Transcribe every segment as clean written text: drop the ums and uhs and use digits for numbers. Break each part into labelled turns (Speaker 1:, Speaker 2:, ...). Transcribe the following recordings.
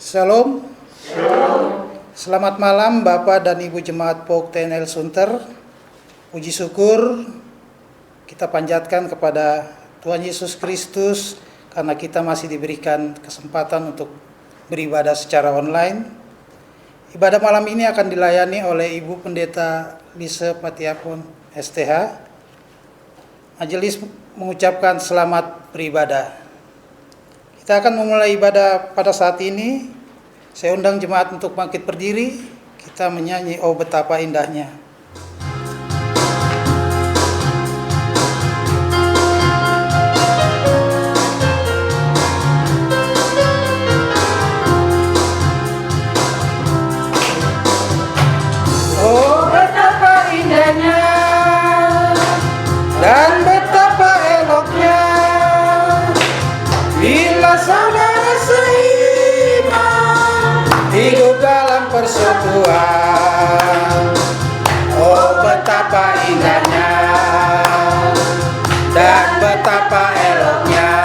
Speaker 1: Shalom. Selamat malam Bapak dan Ibu Jemaat POK TNL Sunter. Puji syukur kita panjatkan kepada Tuhan Yesus Kristus karena kita masih diberikan kesempatan untuk beribadah secara online. Ibadah malam ini akan dilayani oleh Ibu Pendeta Lise Patiapun STH. Majelis mengucapkan selamat beribadah. Kita akan memulai ibadah pada saat ini. Saya undang jemaat untuk bangkit berdiri. Kita menyanyi "Oh Betapa Indahnya". Oh betapa indahnya dan betapa eloknya bila saudara seiman hidup dalam persatuan. Oh betapa indahnya dan betapa eloknya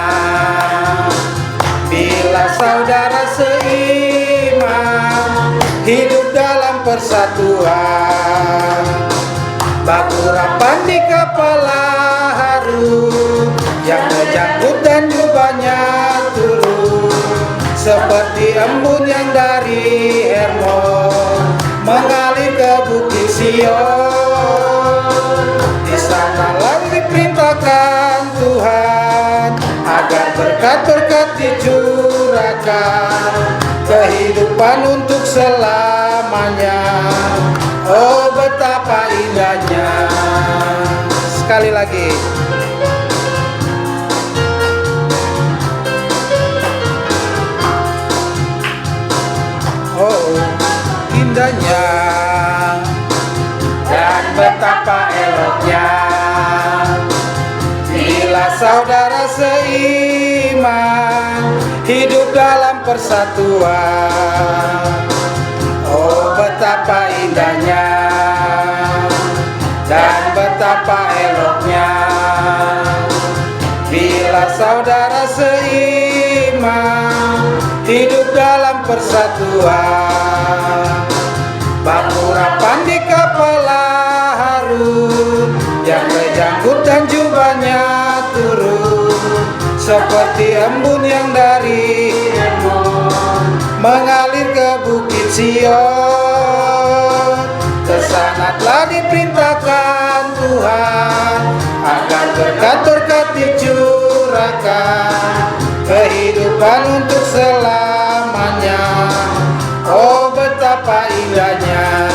Speaker 1: bila saudara seiman hidup dalam persatuan. Baku rapan di kepala harum, yang menjangkut dan jubahnya turun seperti embun yang dari Hermon mengalir ke Bukit Sion. Di sanalah diperintahkan Tuhan agar berkat-berkat dicurahkan, kehidupan untuk selamanya. Oh betapa indahnya. Sekali lagi. Oh indahnya dan betapa eloknya bila saudara seiman hidup dalam persatuan. Oh betapa indahnya dan betapa eloknya bila saudara seiman hidup dalam persatuan. Baku rapan di kepala harum, yang berjanggut dan jubahnya turun seperti embun yang dari Hermon mengalir ke Bukit Sion. Kesana telah diperintahkan Tuhan agar berkat-berkat dicurahkan, kehidupan untuk selamanya. Oh betapa indahnya.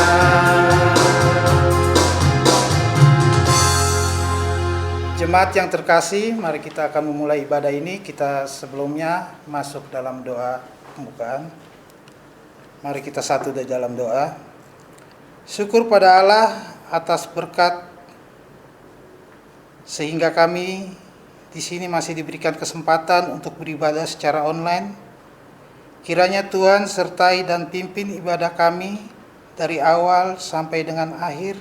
Speaker 1: Jemaat yang terkasih, mari kita akan memulai ibadah ini. Kita sebelumnya masuk dalam doa pembukaan. Mari kita satu di dalam doa. Syukur pada Allah atas berkat sehingga kami di sini masih diberikan kesempatan untuk beribadah secara online. Kiranya Tuhan sertai dan pimpin ibadah kami dari awal sampai dengan akhir.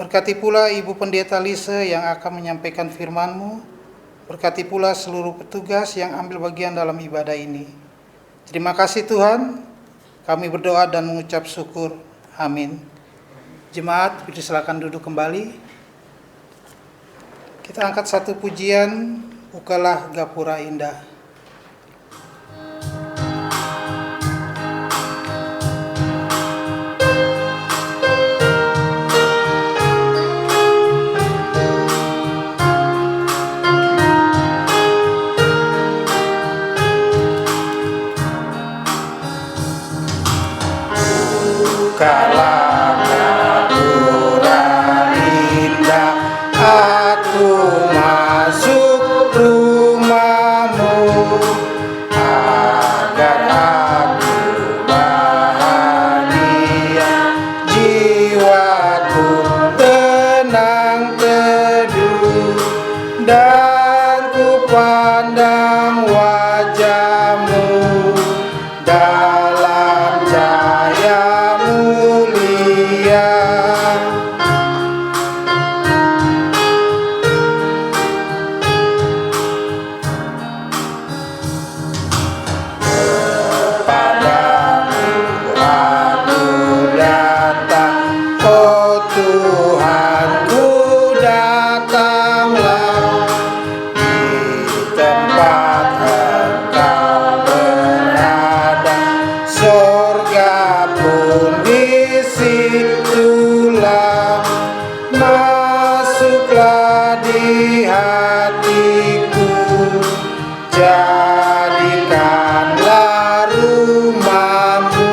Speaker 1: Berkati pula Ibu Pendeta Lise yang akan menyampaikan firman-Mu. Berkati pula seluruh petugas yang ambil bagian dalam ibadah ini. Terima kasih Tuhan. Kami berdoa dan mengucap syukur. Amin. Jemaat, silakan duduk kembali. Kita angkat satu pujian, Bukalah Gapura Indah. Bukalah gapura indah, aku masuk rumahmu, agar aku bahagia, jiwaku tenang teduh, dan ku pandang wajahmu dalam cahaya mulia. jadikanlah rumahmu.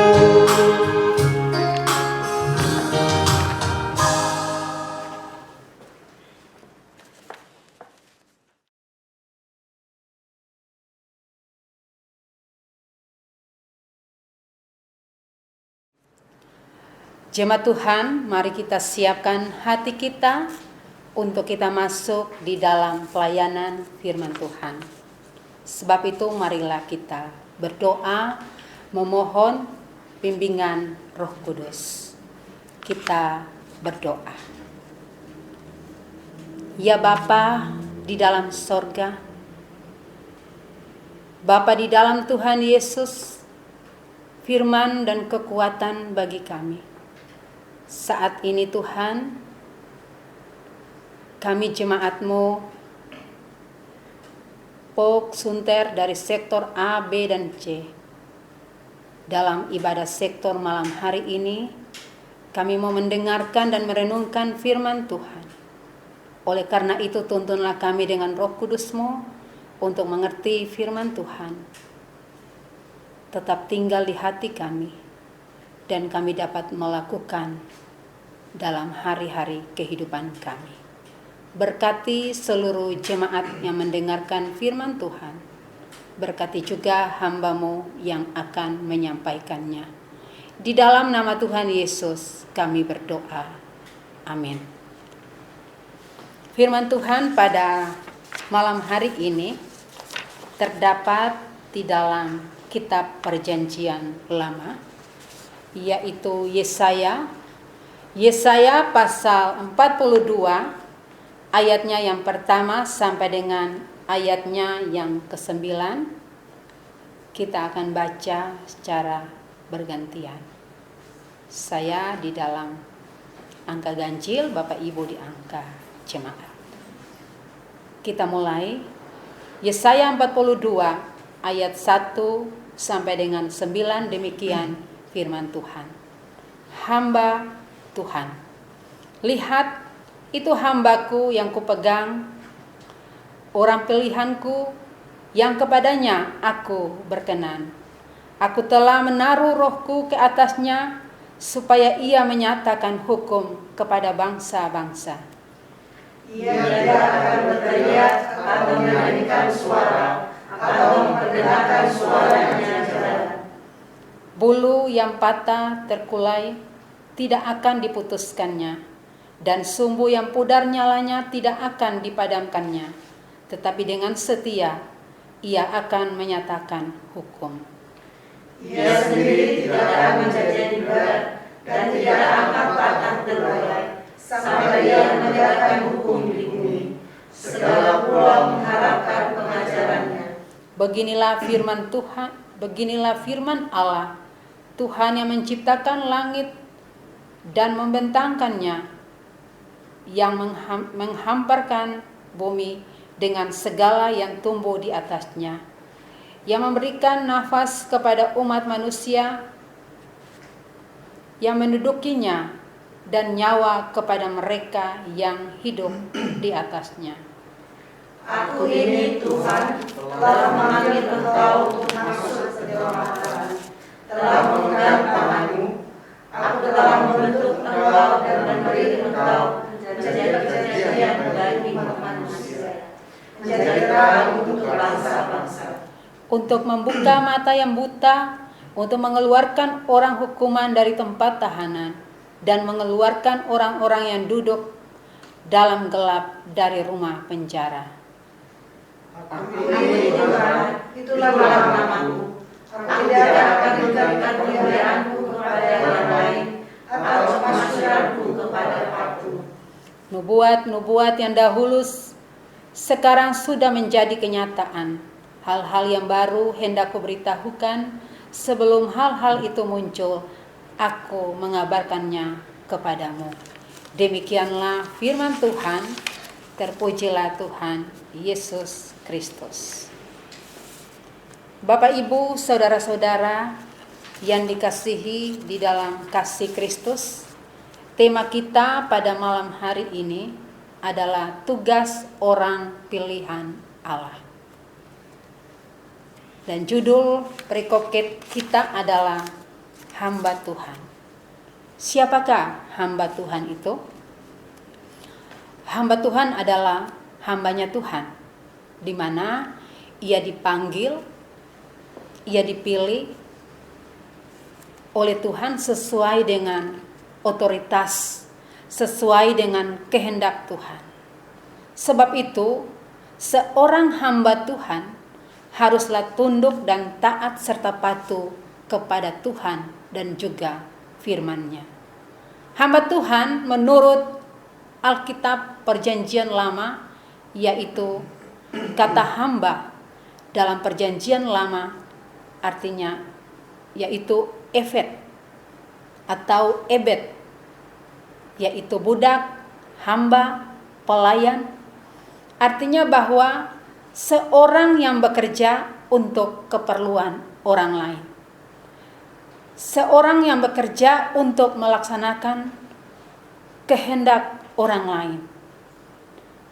Speaker 2: Jemaat Tuhan, mari kita siapkan hati kita untuk kita masuk di dalam pelayanan firman Tuhan. Sebab itu marilah kita berdoa memohon bimbingan Roh Kudus. Kita berdoa. Ya Bapa di dalam sorga, Bapa di dalam Tuhan Yesus, firman dan kekuatan bagi kami. Saat ini Tuhan, kami jemaat-Mu, Pok Sunter dari sektor A, B, dan C. Dalam ibadah sektor malam hari ini, kami mau mendengarkan dan merenungkan firman Tuhan. Oleh karena itu tuntunlah kami dengan Roh Kudus-Mu untuk mengerti firman Tuhan. Tetap tinggal di hati kami. Dan kami dapat melakukan dalam hari-hari kehidupan kami. Berkati seluruh jemaat yang mendengarkan firman Tuhan. Berkati juga hamba-Mu yang akan menyampaikannya. Di dalam nama Tuhan Yesus kami berdoa. Amin. Firman Tuhan pada malam hari ini terdapat di dalam kitab Perjanjian Lama, yaitu Yesaya pasal 42 ayatnya yang pertama sampai dengan ayatnya yang ke-9. Kita akan baca secara bergantian. Saya di dalam angka ganjil, Bapak Ibu di angka jemaat. Kita mulai. Yesaya 42 ayat 1 sampai dengan 9, demikian firman Tuhan. Hamba Tuhan, lihat itu hambaku yang kupegang, orang pilihanku yang kepadanya aku berkenan. Aku telah menaruh rohku ke atasnya supaya ia menyatakan hukum kepada bangsa-bangsa.
Speaker 3: Ia tidak akan berteriak atau menyanyikan suara atau memperdengarkan suaranya jalan.
Speaker 2: Bulu yang patah terkulai tidak akan diputuskannya, dan sumbu yang pudar nyalanya tidak akan dipadamkannya. Tetapi dengan setia ia akan menyatakan hukum.
Speaker 3: Ia sendiri tidak akan menjadi berat dan tidak akan patah terbelah sampai ia menegakkan hukum di bumi. Segala pulau mengharapkan pengajarannya.
Speaker 2: Beginilah firman Tuhan, beginilah firman Allah, Tuhan yang menciptakan langit dan membentangkannya, yang menghamparkan bumi dengan segala yang tumbuh di atasnya, yang memberikan nafas kepada umat manusia, yang mendudukinya, dan nyawa kepada mereka yang hidup di atasnya.
Speaker 3: Aku ini Tuhan telah memanggil engkau untuk masuk ke dalam Tuhan, telah memegang tanganmu. Aku telah membentuk engkau dan memberi engkau menjadi kejadian bagi umat manusia, menjadi terang untuk bangsa-bangsa.
Speaker 2: Untuk membuka mata yang buta, untuk mengeluarkan orang hukuman dari tempat tahanan, dan mengeluarkan orang-orang yang duduk dalam gelap dari rumah penjara.
Speaker 3: Aku ini Tuhan, itulah namaku. Aku tidak akan memberikan kemuliaanku kepada yang lain atau kemasyuranku kepada aku.
Speaker 2: Nubuat-nubuat yang dahulu sekarang sudah menjadi kenyataan. Hal-hal yang baru hendak kuberitahukan, sebelum hal-hal itu muncul, aku mengabarkannya kepadamu. Demikianlah firman Tuhan. Terpujilah Tuhan Yesus Kristus. Bapak, Ibu, saudara-saudara yang dikasihi di dalam kasih Kristus, tema kita pada malam hari ini adalah tugas orang pilihan Allah. Dan judul perikop kita adalah hamba Tuhan. Siapakah hamba Tuhan itu? Hamba Tuhan adalah hambanya Tuhan, di mana ia dipanggil, ia dipilih oleh Tuhan sesuai dengan otoritas, sesuai dengan kehendak Tuhan. Sebab itu, seorang hamba Tuhan haruslah tunduk dan taat serta patuh kepada Tuhan dan juga firman-Nya. Hamba Tuhan menurut Alkitab Perjanjian Lama, yaitu kata hamba dalam Perjanjian Lama artinya yaitu evet atau ebed, yaitu budak, hamba, pelayan. Artinya bahwa seorang yang bekerja untuk keperluan orang lain. Seorang yang bekerja untuk melaksanakan kehendak orang lain.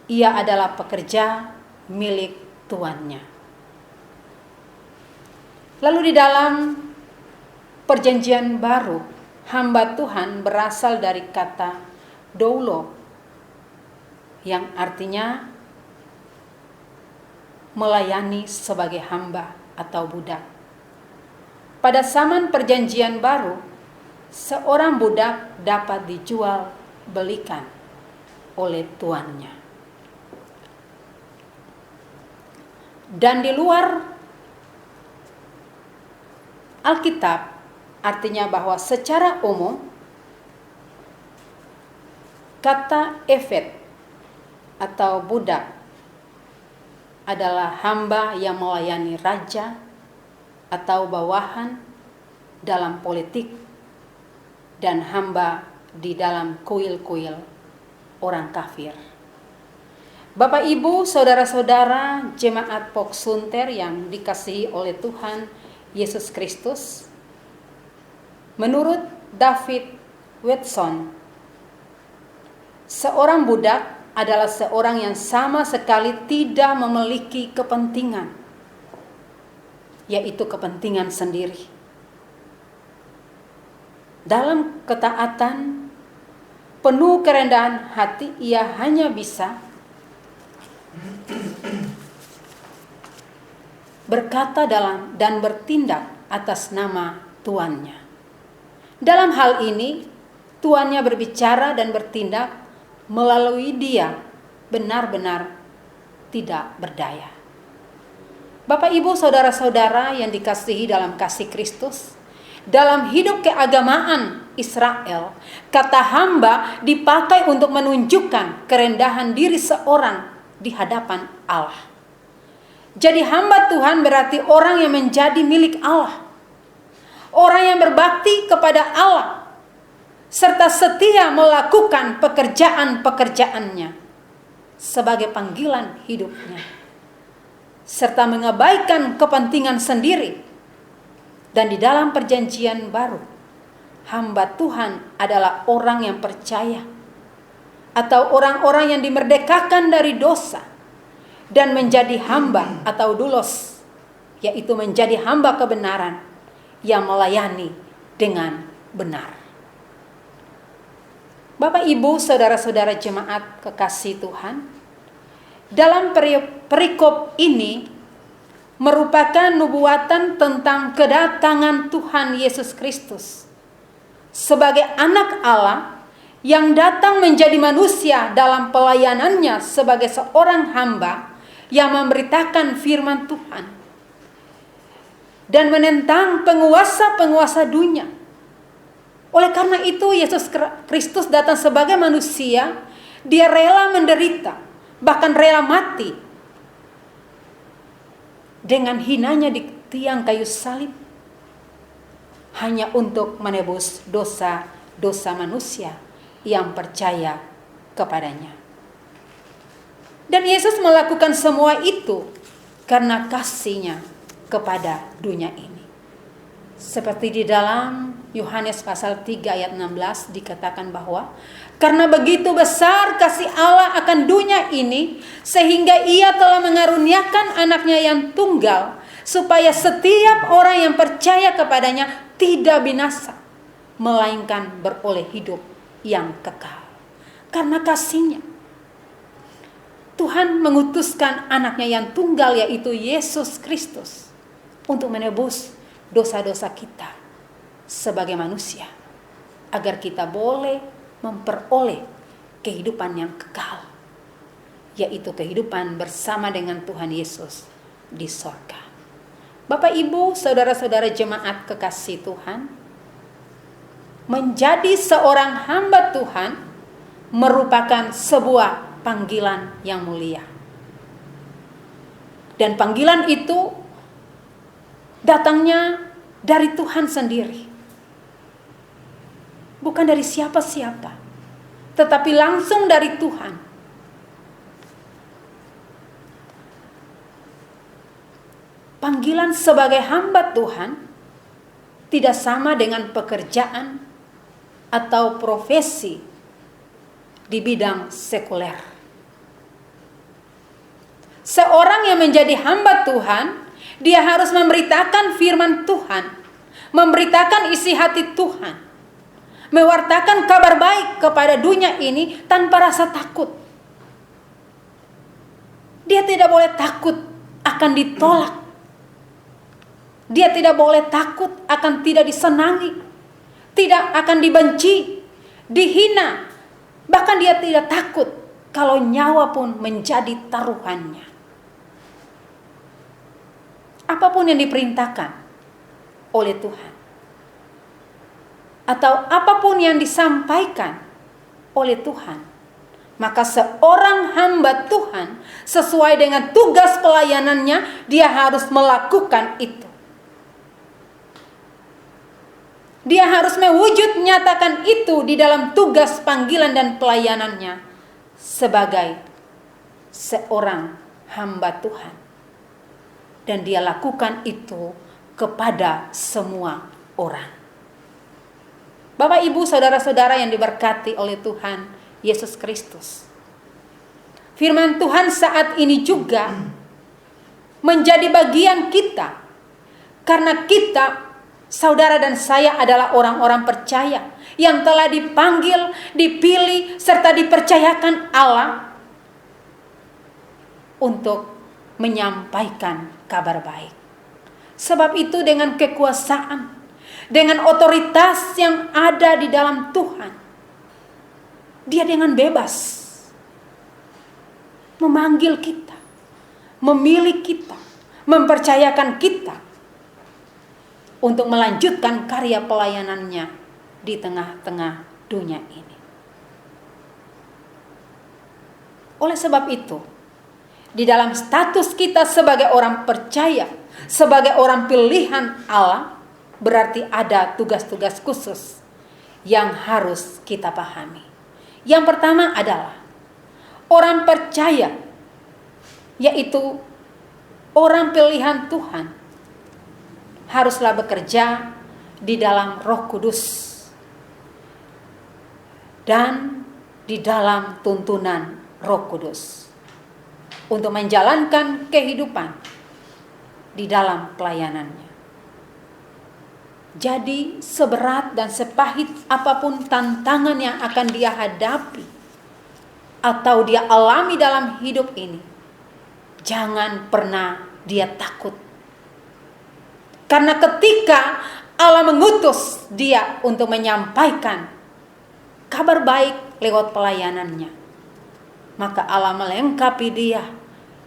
Speaker 2: Ia adalah pekerja milik tuannya. Lalu di dalam Perjanjian Baru, hamba Tuhan berasal dari kata doulo, yang artinya melayani sebagai hamba atau budak. Pada zaman Perjanjian Baru, seorang budak dapat dijual belikan oleh tuannya. Dan di luar Alkitab, artinya bahwa secara umum kata evet atau budak adalah hamba yang melayani raja atau bawahan dalam politik dan hamba di dalam kuil-kuil orang kafir. Bapak, Ibu, saudara-saudara jemaat Pok Sunter yang dikasihi oleh Tuhan Yesus Kristus, menurut David Watson, seorang budak adalah seorang yang sama sekali tidak memiliki kepentingan, yaitu kepentingan sendiri. Dalam ketaatan, penuh kerendahan hati, ia hanya bisa berkata dan bertindak atas nama tuannya. Dalam hal ini, tuannya berbicara dan bertindak melalui dia benar-benar tidak berdaya. Bapak, Ibu, saudara-saudara yang dikasihi dalam kasih Kristus, dalam hidup keagamaan Israel, kata hamba dipakai untuk menunjukkan kerendahan diri seorang di hadapan Allah. Jadi hamba Tuhan berarti orang yang menjadi milik Allah, orang yang berbakti kepada Allah, serta setia melakukan pekerjaan-pekerjaannya sebagai panggilan hidupnya, serta mengabaikan kepentingan sendiri. Dan di dalam Perjanjian Baru, hamba Tuhan adalah orang yang percaya atau orang-orang yang dimerdekakan dari dosa dan menjadi hamba atau doulos, yaitu menjadi hamba kebenaran yang melayani dengan benar. Bapak, Ibu, saudara-saudara jemaat kekasih Tuhan, dalam perikop ini merupakan nubuatan tentang kedatangan Tuhan Yesus Kristus sebagai anak Allah yang datang menjadi manusia dalam pelayanannya sebagai seorang hamba yang memberitakan firman Tuhan dan menentang penguasa-penguasa dunia. Oleh karena itu, Yesus Kristus datang sebagai manusia. Dia rela menderita, bahkan rela mati dengan hinanya di tiang kayu salib, hanya untuk menebus dosa-dosa manusia yang percaya kepadanya. Dan Yesus melakukan semua itu karena kasih-Nya kepada dunia ini. Seperti di dalam Yohanes pasal 3 ayat 16 dikatakan bahwa karena begitu besar kasih Allah akan dunia ini, sehingga Ia telah mengaruniakan anaknya yang tunggal, supaya setiap orang yang percaya kepadanya tidak binasa, melainkan beroleh hidup yang kekal. Karena kasih-Nya, Tuhan mengutuskan anaknya yang tunggal, yaitu Yesus Kristus, untuk menebus dosa-dosa kita sebagai manusia, agar kita boleh memperoleh kehidupan yang kekal, yaitu kehidupan bersama dengan Tuhan Yesus di sorga. Bapak, Ibu, saudara-saudara jemaat kekasih Tuhan, menjadi seorang hamba Tuhan merupakan sebuah panggilan yang mulia. Dan panggilan itu datangnya dari Tuhan sendiri. Bukan dari siapa-siapa, tetapi langsung dari Tuhan. Panggilan sebagai hamba Tuhan tidak sama dengan pekerjaan atau profesi di bidang sekuler. Seorang yang menjadi hamba Tuhan, dia harus memberitakan firman Tuhan, memberitakan isi hati Tuhan, mewartakan kabar baik kepada dunia ini tanpa rasa takut. Dia tidak boleh takut akan ditolak. Dia tidak boleh takut akan tidak disenangi, tidak akan dibenci, dihina. Bahkan dia tidak takut kalau nyawa pun menjadi taruhannya. Apapun yang diperintahkan oleh Tuhan, atau apapun yang disampaikan oleh Tuhan, maka seorang hamba Tuhan sesuai dengan tugas pelayanannya, dia harus melakukan itu. Dia harus mewujud nyatakan itu di dalam tugas panggilan dan pelayanannya sebagai seorang hamba Tuhan. Dan dia lakukan itu kepada semua orang. Bapak, Ibu, saudara-saudara yang diberkati oleh Tuhan Yesus Kristus, firman Tuhan saat ini juga menjadi bagian kita, karena kita, saudara dan saya, adalah orang-orang percaya yang telah dipanggil, dipilih, serta dipercayakan Allah untuk menyampaikan kabar baik. Sebab itu dengan kekuasaan, dengan otoritas yang ada di dalam Tuhan, Dia dengan bebas memanggil kita, memilih kita, mempercayakan kita untuk melanjutkan karya pelayanannya di tengah-tengah dunia ini. Oleh sebab itu, di dalam status kita sebagai orang percaya, sebagai orang pilihan Allah, berarti ada tugas-tugas khusus yang harus kita pahami. Yang pertama adalah orang percaya, yaitu orang pilihan Tuhan, haruslah bekerja di dalam Roh Kudus dan di dalam tuntunan Roh Kudus untuk menjalankan kehidupan di dalam pelayanannya. Jadi seberat dan sepahit apapun tantangan yang akan dia hadapi atau dia alami dalam hidup ini, jangan pernah dia takut. Karena ketika Allah mengutus dia untuk menyampaikan kabar baik lewat pelayanannya, maka Allah melengkapi dia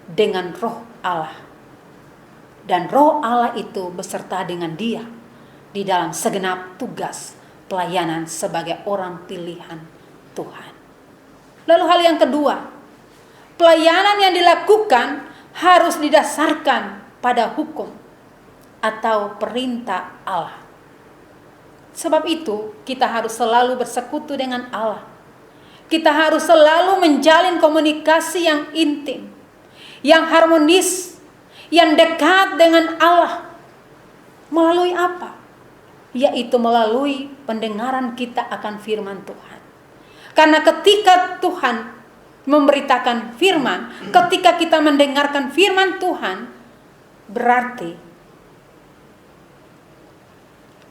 Speaker 2: dengan Roh Allah. Dan Roh Allah itu beserta dengan dia di dalam segenap tugas pelayanan sebagai orang pilihan Tuhan. Lalu hal yang kedua, pelayanan yang dilakukan harus didasarkan pada hukum atau perintah Allah. Sebab itu kita harus selalu bersekutu dengan Allah. Kita harus selalu menjalin komunikasi yang intim, yang harmonis, yang dekat dengan Allah. Melalui apa? Yaitu melalui pendengaran kita akan firman Tuhan. Karena ketika Tuhan memberitakan firman, ketika kita mendengarkan firman Tuhan, berarti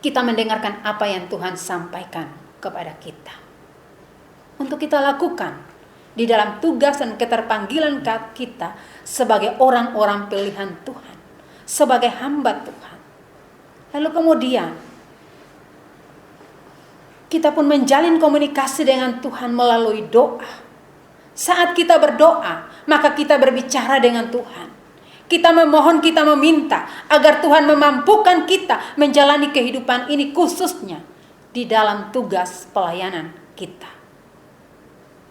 Speaker 2: kita mendengarkan apa yang Tuhan sampaikan kepada kita. Untuk kita lakukan di dalam tugas dan keterpanggilan kita sebagai orang-orang pilihan Tuhan, sebagai hamba Tuhan. Lalu kemudian kita pun menjalin komunikasi dengan Tuhan melalui doa. Saat kita berdoa, maka kita berbicara dengan Tuhan. Kita memohon, kita meminta agar Tuhan memampukan kita menjalani kehidupan ini, khususnya di dalam tugas pelayanan kita.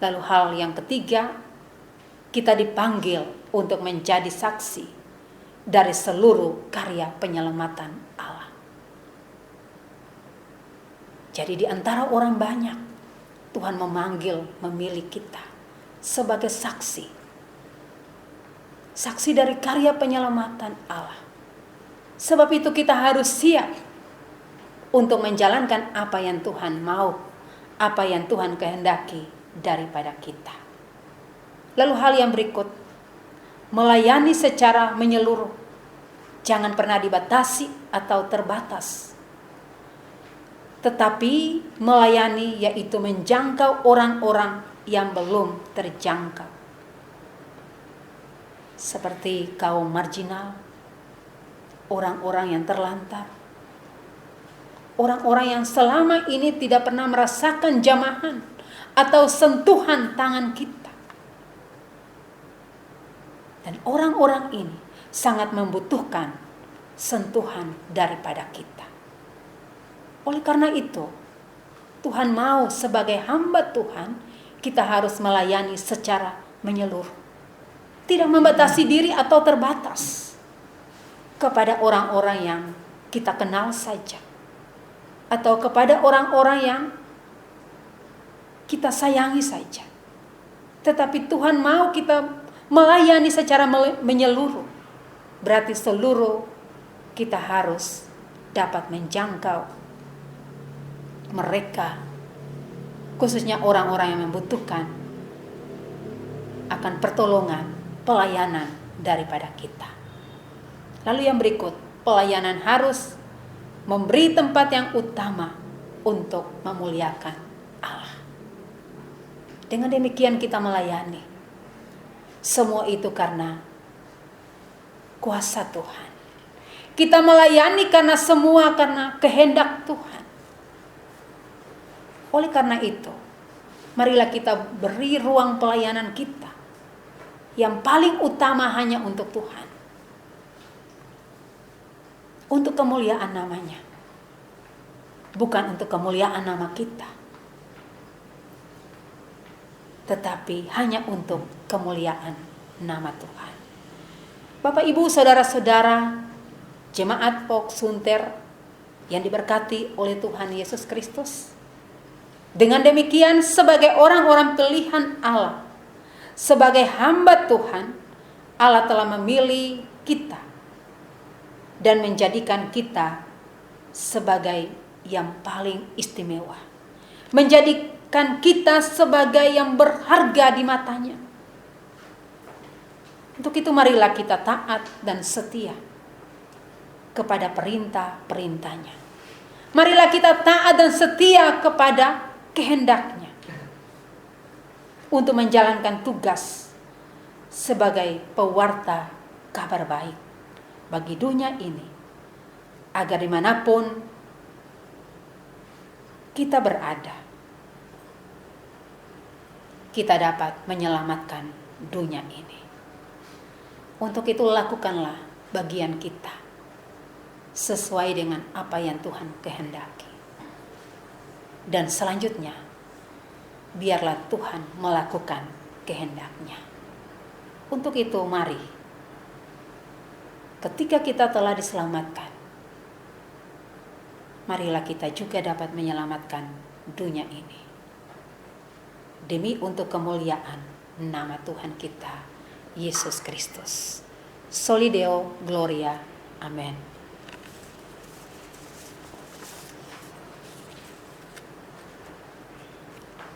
Speaker 2: Lalu hal yang ketiga, kita dipanggil untuk menjadi saksi dari seluruh karya penyelamatan Allah. Jadi di antara orang banyak, Tuhan memanggil, memilih kita sebagai saksi. Saksi dari karya penyelamatan Allah. Sebab itu kita harus siap untuk menjalankan apa yang Tuhan mau, apa yang Tuhan kehendaki daripada kita. Lalu hal yang berikut, melayani secara menyeluruh. Jangan pernah dibatasi atau terbatas. Tetapi melayani yaitu menjangkau orang-orang yang belum terjangkau. Seperti kaum marginal, orang-orang yang terlantar, orang-orang yang selama ini tidak pernah merasakan jamahan atau sentuhan tangan kita. Dan orang-orang ini sangat membutuhkan sentuhan daripada kita. Oleh karena itu, Tuhan mau sebagai hamba Tuhan, kita harus melayani secara menyeluruh. Tidak membatasi diri atau terbatas kepada orang-orang yang kita kenal saja, atau kepada orang-orang yang kita sayangi saja. Tetapi Tuhan mau kita melayani secara menyeluruh. Berarti seluruh kita harus dapat menjangkau mereka, khususnya orang-orang yang membutuhkan akan pertolongan, pelayanan daripada kita. Lalu yang berikut, pelayanan harus memberi tempat yang utama untuk memuliakan Allah. Dengan demikian kita melayani. Semua itu karena kuasa Tuhan. Kita melayani karena semua karena kehendak Tuhan. Oleh karena itu, marilah kita beri ruang pelayanan kita yang paling utama hanya untuk Tuhan. Untuk kemuliaan namanya. Bukan untuk kemuliaan nama kita. Tetapi hanya untuk kemuliaan nama Tuhan. Bapak, Ibu, Saudara-saudara, Jemaat POK Sunter yang diberkati oleh Tuhan Yesus Kristus. Dengan demikian, sebagai orang-orang pilihan Allah, sebagai hamba Tuhan, Allah telah memilih kita dan menjadikan kita sebagai yang paling istimewa. Menjadikan kita sebagai yang berharga di matanya. Untuk itu marilah kita taat dan setia kepada perintah-perintahnya. Marilah kita taat dan setia kepada kehendaknya. Untuk menjalankan tugas sebagai pewarta kabar baik bagi dunia ini, agar dimanapun kita berada, kita dapat menyelamatkan dunia ini. Untuk itu lakukanlah bagian kita sesuai dengan apa yang Tuhan kehendaki. Dan selanjutnya, biarlah Tuhan melakukan kehendak-Nya. Untuk itu mari, ketika kita telah diselamatkan, marilah kita juga dapat menyelamatkan dunia ini. Demi untuk kemuliaan nama Tuhan kita, Yesus Kristus. Soli Deo Gloria. Amen.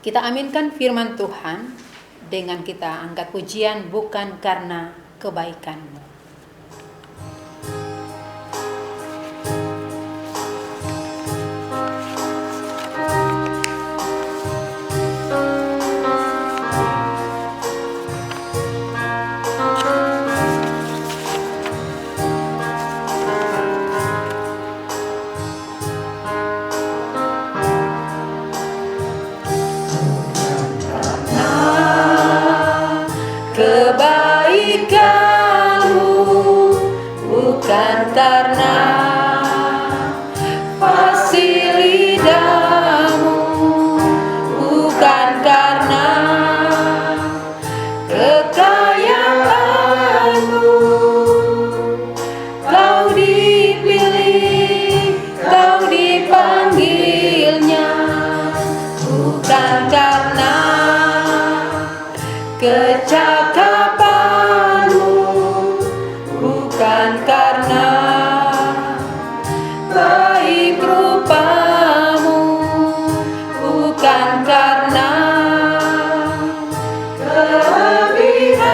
Speaker 2: Kita aminkan firman Tuhan dengan kita angkat pujian bukan karena kebaikan-Mu. percakapanmu, bukan karena baik rupamu, bukan karena kelebihanmu.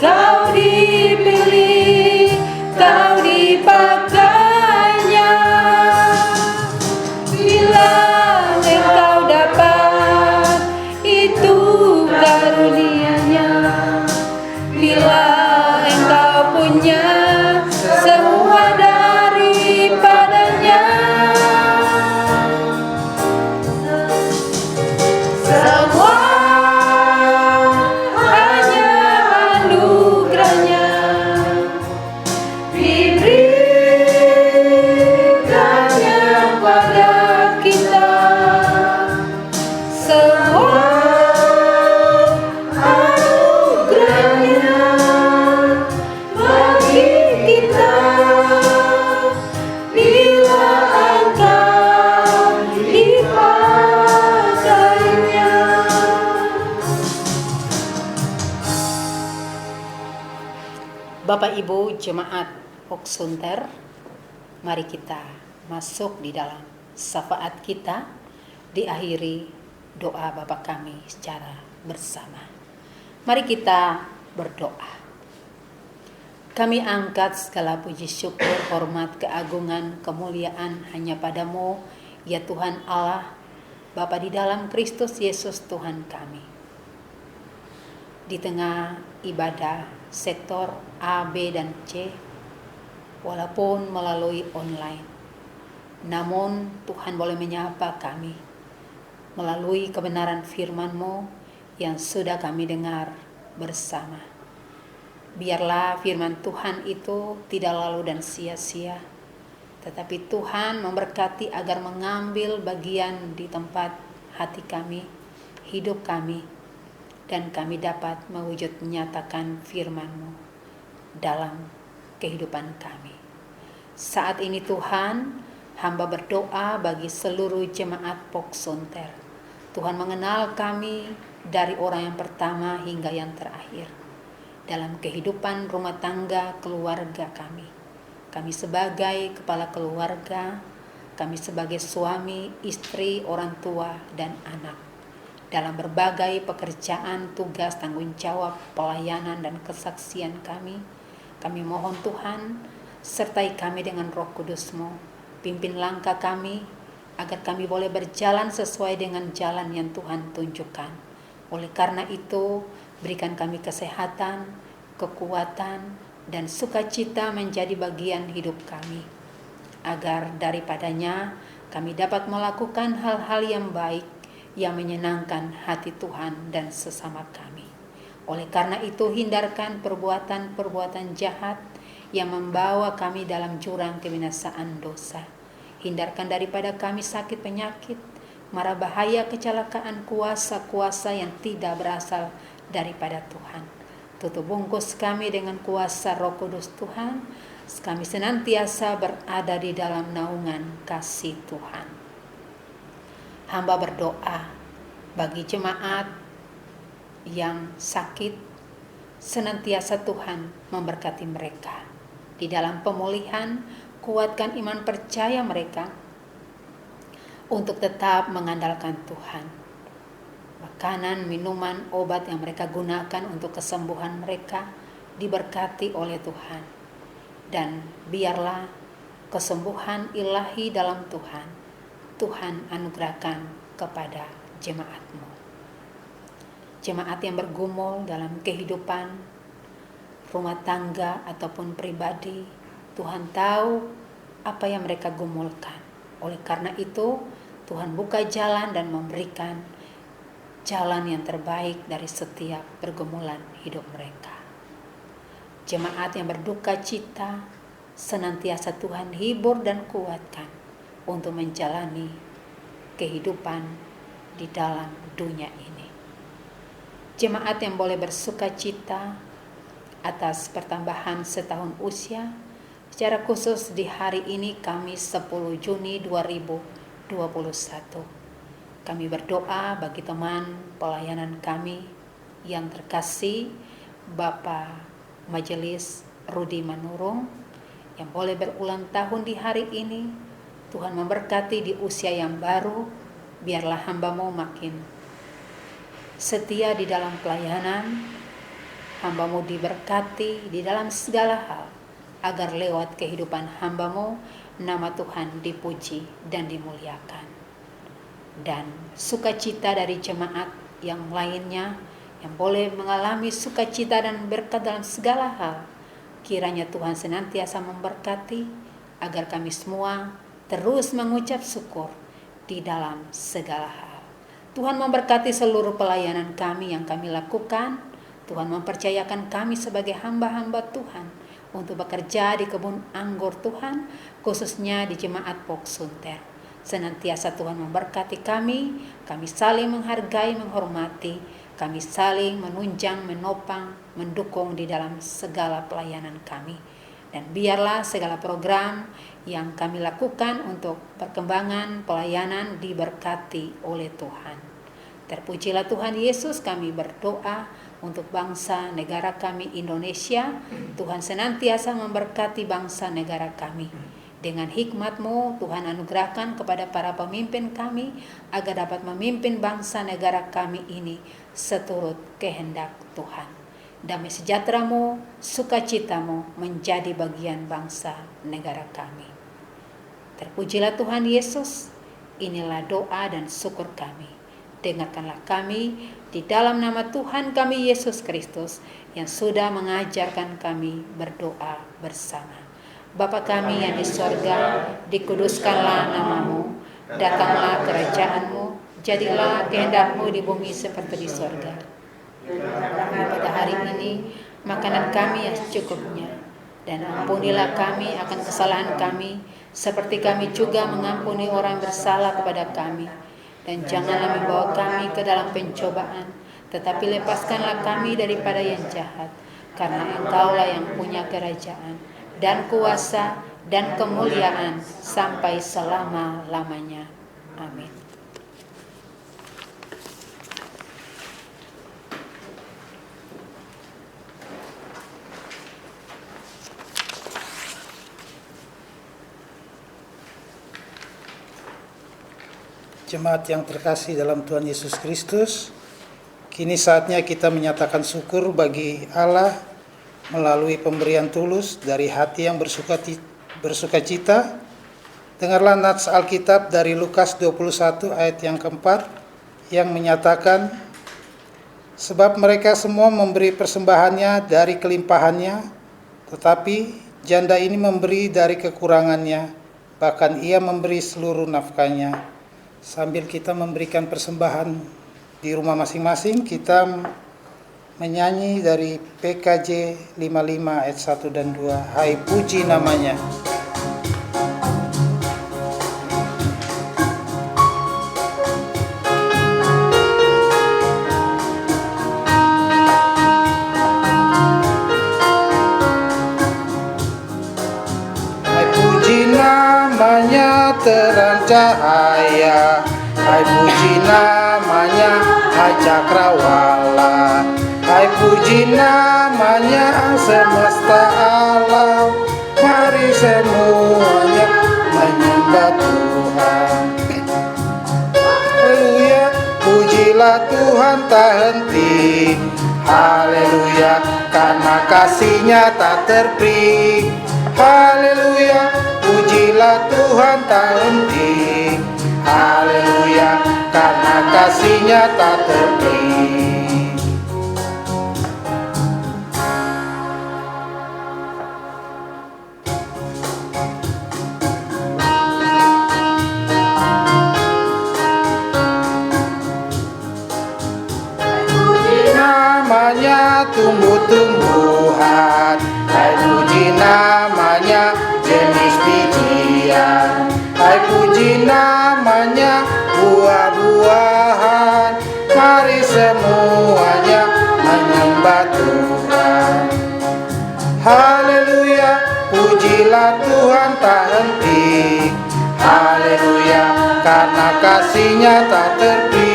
Speaker 2: Kau dipilih, kau dipakainya. Bila engkau dapat, itu karunia-Nya. Bila engkau punya semua daripadanya, semua hanya anugerah-Nya diberikannya pada kita. Semua anugerah-Nya bagi kita bila engkau dipakainya. Bapak Ibu Jemaat Pok Sunter, mari kita masuk di dalam syafaat kita, diakhiri doa Bapa kami secara bersama. Mari kita berdoa. Kami angkat segala puji syukur, hormat, keagungan, kemuliaan hanya padamu, ya Tuhan Allah, Bapa di dalam Kristus Yesus Tuhan kami. Di tengah ibadah sektor A, B, dan C, walaupun melalui online, namun Tuhan boleh menyapa kami melalui kebenaran firman-Mu yang sudah kami dengar bersama. Biarlah firman Tuhan itu tidak lalu dan sia-sia, tetapi Tuhan memberkati agar mengambil bagian di tempat hati kami, hidup kami, dan kami dapat mewujud menyatakan firman-Mu dalam kehidupan kami. Saat ini Tuhan, hamba berdoa bagi seluruh jemaat Pok Sunter. Tuhan mengenal kami dari orang yang pertama hingga yang terakhir. Dalam kehidupan rumah tangga keluarga kami. Kami sebagai kepala keluarga, kami sebagai suami, istri, orang tua, dan anak. Dalam berbagai pekerjaan, tugas, tanggung jawab, pelayanan, dan kesaksian kami mohon Tuhan, sertai kami dengan Roh Kudus-Mu. Pimpin langkah kami, agar kami boleh berjalan sesuai dengan jalan yang Tuhan tunjukkan. Oleh karena itu, berikan kami kesehatan, kekuatan, dan sukacita menjadi bagian hidup kami. Agar daripadanya, kami dapat melakukan hal-hal yang baik, yang menyenangkan hati Tuhan dan sesama kami. Oleh karena itu, hindarkan perbuatan-perbuatan jahat yang membawa kami dalam jurang kebinasaan dosa. Hindarkan daripada kami sakit penyakit, mara bahaya, kecelakaan, kuasa-kuasa yang tidak berasal daripada Tuhan. Tutup bungkus kami dengan kuasa Roh Kudus Tuhan, kami senantiasa berada di dalam naungan kasih Tuhan. Hamba berdoa bagi jemaat yang sakit, senantiasa Tuhan memberkati mereka. Di dalam pemulihan, kuatkan iman percaya mereka untuk tetap mengandalkan Tuhan. Makanan, minuman, obat yang mereka gunakan untuk kesembuhan mereka diberkati oleh Tuhan. Dan biarlah kesembuhan ilahi dalam Tuhan anugerahkan kepada jemaat-Mu. Jemaat yang bergumul dalam kehidupan rumah tangga ataupun pribadi, Tuhan tahu apa yang mereka gumulkan. Oleh karena itu, Tuhan buka jalan dan memberikan jalan yang terbaik dari setiap pergumulan hidup mereka. Jemaat yang berduka cita, senantiasa Tuhan hibur dan kuatkan untuk menjalani kehidupan di dalam dunia ini. Jemaat yang boleh bersuka cita atas pertambahan setahun usia, secara khusus di hari ini Kamis 10 Juni 2021. Kami berdoa bagi teman pelayanan kami yang terkasih, Bapak Majelis Rudi Manurung, yang boleh berulang tahun di hari ini. Tuhan memberkati di usia yang baru, biarlah hamba-Mu makin setia di dalam pelayanan. Hamba-Mu diberkati di dalam segala hal, agar lewat kehidupan hamba-Mu, nama Tuhan dipuji dan dimuliakan. Dan sukacita dari jemaat yang lainnya yang boleh mengalami sukacita dan berkat dalam segala hal, kiranya Tuhan senantiasa memberkati agar kami semua terus mengucap syukur di dalam segala hal. Tuhan memberkati seluruh pelayanan kami yang kami lakukan. Tuhan mempercayakan kami sebagai hamba-hamba Tuhan untuk bekerja di kebun anggur Tuhan, khususnya di Jemaat Pok Sunter. Senantiasa Tuhan memberkati kami saling menghargai, menghormati, kami saling menunjang, menopang, mendukung di dalam segala pelayanan kami. Dan biarlah segala program yang kami lakukan untuk perkembangan pelayanan diberkati oleh Tuhan. Terpujilah Tuhan Yesus, kami berdoa untuk bangsa negara kami Indonesia. Tuhan senantiasa memberkati bangsa negara kami. Dengan hikmat-Mu, Tuhan anugerahkan kepada para pemimpin kami agar dapat memimpin bangsa negara kami ini seturut kehendak Tuhan. Damai sejahtera-Mu, sukacita-Mu menjadi bagian bangsa negara kami. Terpujilah Tuhan Yesus, inilah doa dan syukur kami. Dengarkanlah kami di dalam nama Tuhan kami Yesus Kristus yang sudah mengajarkan kami berdoa bersama. Bapa kami yang di sorga, dikuduskanlah nama-Mu, datanglah kerajaan-Mu, jadilah kehendak-Mu di bumi seperti di sorga. Pada hari ini, makanan kami yang secukupnya, dan ampunilah kami akan kesalahan kami, seperti kami juga mengampuni orang bersalah kepada kami. Dan janganlah membawa kami ke dalam pencobaan, tetapi lepaskanlah kami daripada yang jahat, karena Engkaulah yang punya kerajaan, dan kuasa, dan kemuliaan, sampai selama-lamanya. Amin.
Speaker 1: Jemaat yang terkasih dalam Tuhan Yesus Kristus, kini saatnya kita menyatakan syukur bagi Allah melalui pemberian tulus dari hati yang bersukacita. Dengarlah nats Alkitab dari Lukas 21 ayat yang keempat yang menyatakan, sebab mereka semua memberi persembahannya dari kelimpahannya, tetapi janda ini memberi dari kekurangannya, bahkan ia memberi seluruh nafkahnya. Sambil kita memberikan persembahan di rumah masing-masing, kita menyanyi dari PKJ 55 ayat 1 dan 2. Hai puji namanya. Hai puji namanya terang cahaya. Hai puji namanya hai cakrawala. Hai puji namanya semesta alam, mari semuanya menyembah Tuhan. Haleluya, pujilah Tuhan tak henti. Haleluya, karena kasih-Nya tak terperi. Haleluya, pujilah Tuhan tak henti. Haleluya, karena kasih-Nya tak terperi. Tumbuh-tumbuhan, hai puji namanya jenis bijian, hai puji namanya buah-buahan, mari semuanya menyembah Tuhan. Haleluya, pujilah Tuhan tak henti. Haleluya, karena kasih-Nya tak terpi.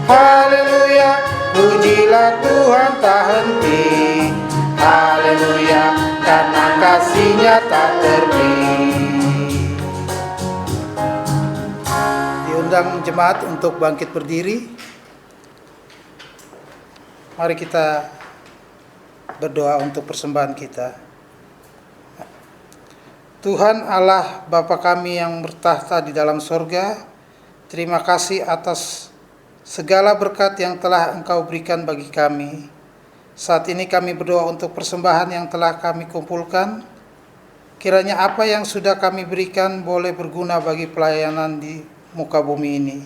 Speaker 1: Haleluya, pujilah Tuhan tak henti. Haleluya, karena kasih-Nya tak terpi. Diundang jemaat untuk bangkit berdiri. Mari kita berdoa untuk persembahan kita. Tuhan Allah Bapa kami yang bertahta di dalam sorga, terima kasih atas segala berkat yang telah Engkau berikan bagi kami. Saat ini kami berdoa untuk persembahan yang telah kami kumpulkan. Kiranya apa yang sudah kami berikan boleh berguna bagi pelayanan di muka bumi ini.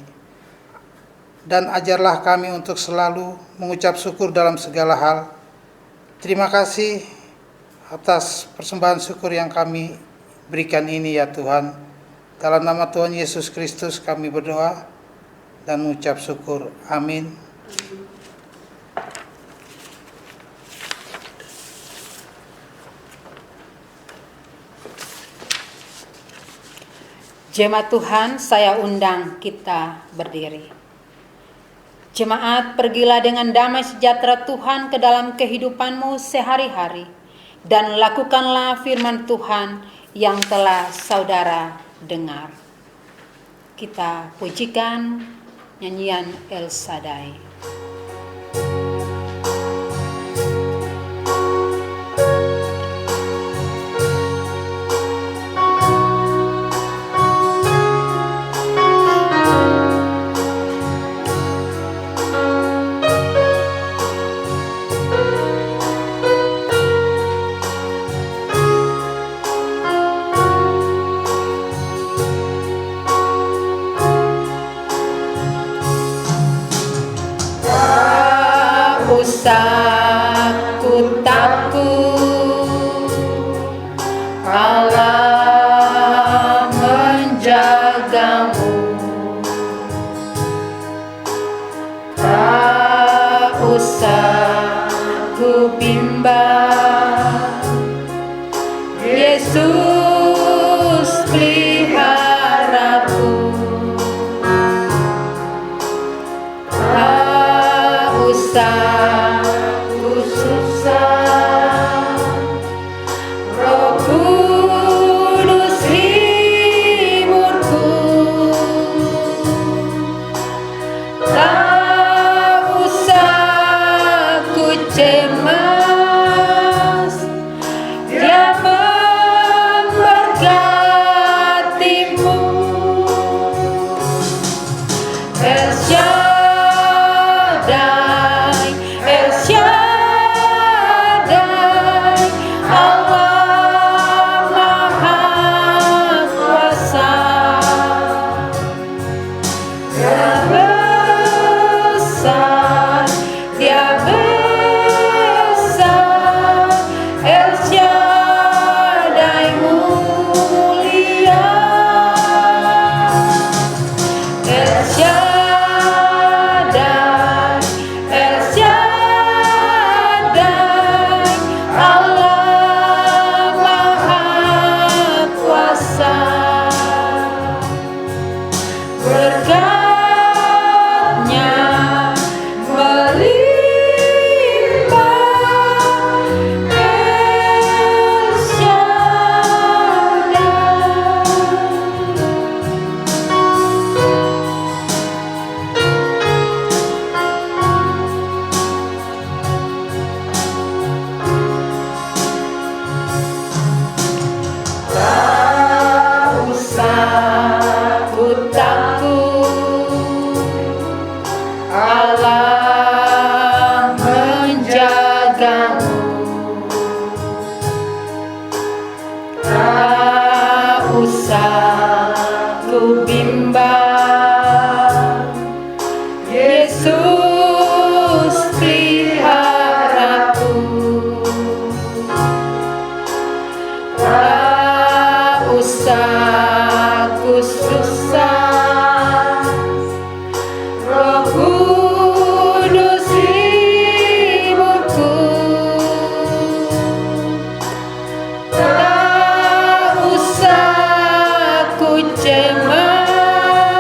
Speaker 1: Dan ajarlah kami untuk selalu mengucap syukur dalam segala hal. Terima kasih atas persembahan syukur yang kami berikan ini ya Tuhan. Dalam nama Tuhan Yesus Kristus kami berdoa dan mengucap syukur. Amin.
Speaker 2: Jemaat Tuhan, saya undang kita berdiri. Jemaat, pergilah dengan damai sejahtera Tuhan ke dalam kehidupanmu sehari-hari, dan lakukanlah firman Tuhan yang telah saudara dengar. Kita pujikan nyanyian El Shaddai. Ku takut, Allah menjagamu. Tak usah ku bimbang, Yesus peliharaku. Tak usah susah, Roh Kudus hiburku. Tak usah ku cemas, Dia memberkatimu. El Shaddai, El Shaddai, Allah Maha Kuasa. Dia besar, Dia besar, El Shaddai mulia. El Shaddai, El Shaddai, Allah Maha Kuasa. Berkat-Nya melimpah, El Shaddai. Tak usah ku takut, Allah menjagamu. Tak usah ku bimbang, Yesus peliharaku. Tak usah ku susah, Roh Kudus hiburku. Tak usah ku cemas,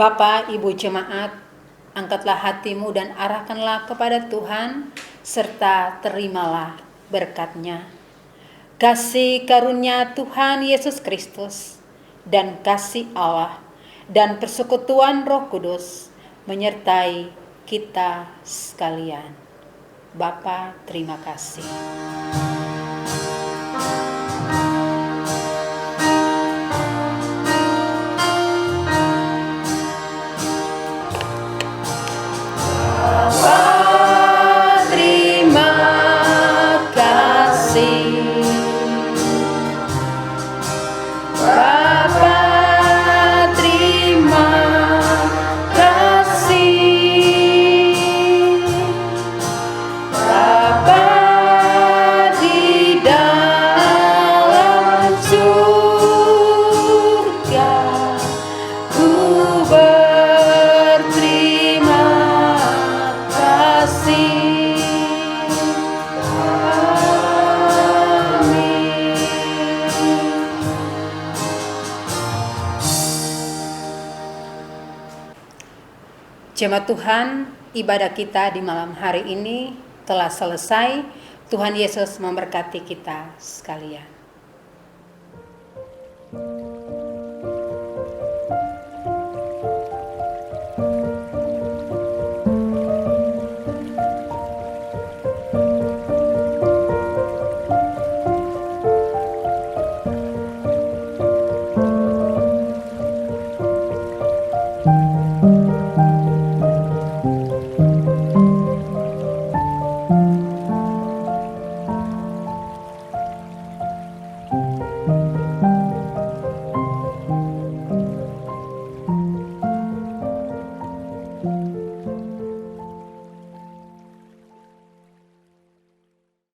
Speaker 2: Bapak, Ibu jemaat, angkatlah hatimu dan arahkanlah kepada Tuhan, serta terimalah berkat-Nya. Kasih karunia Tuhan Yesus Kristus dan kasih Allah dan persekutuan Roh Kudus menyertai kita sekalian. Bapa, terima kasih. Jemaat Tuhan, ibadah kita di malam hari ini telah selesai. Tuhan Yesus memberkati kita sekalian.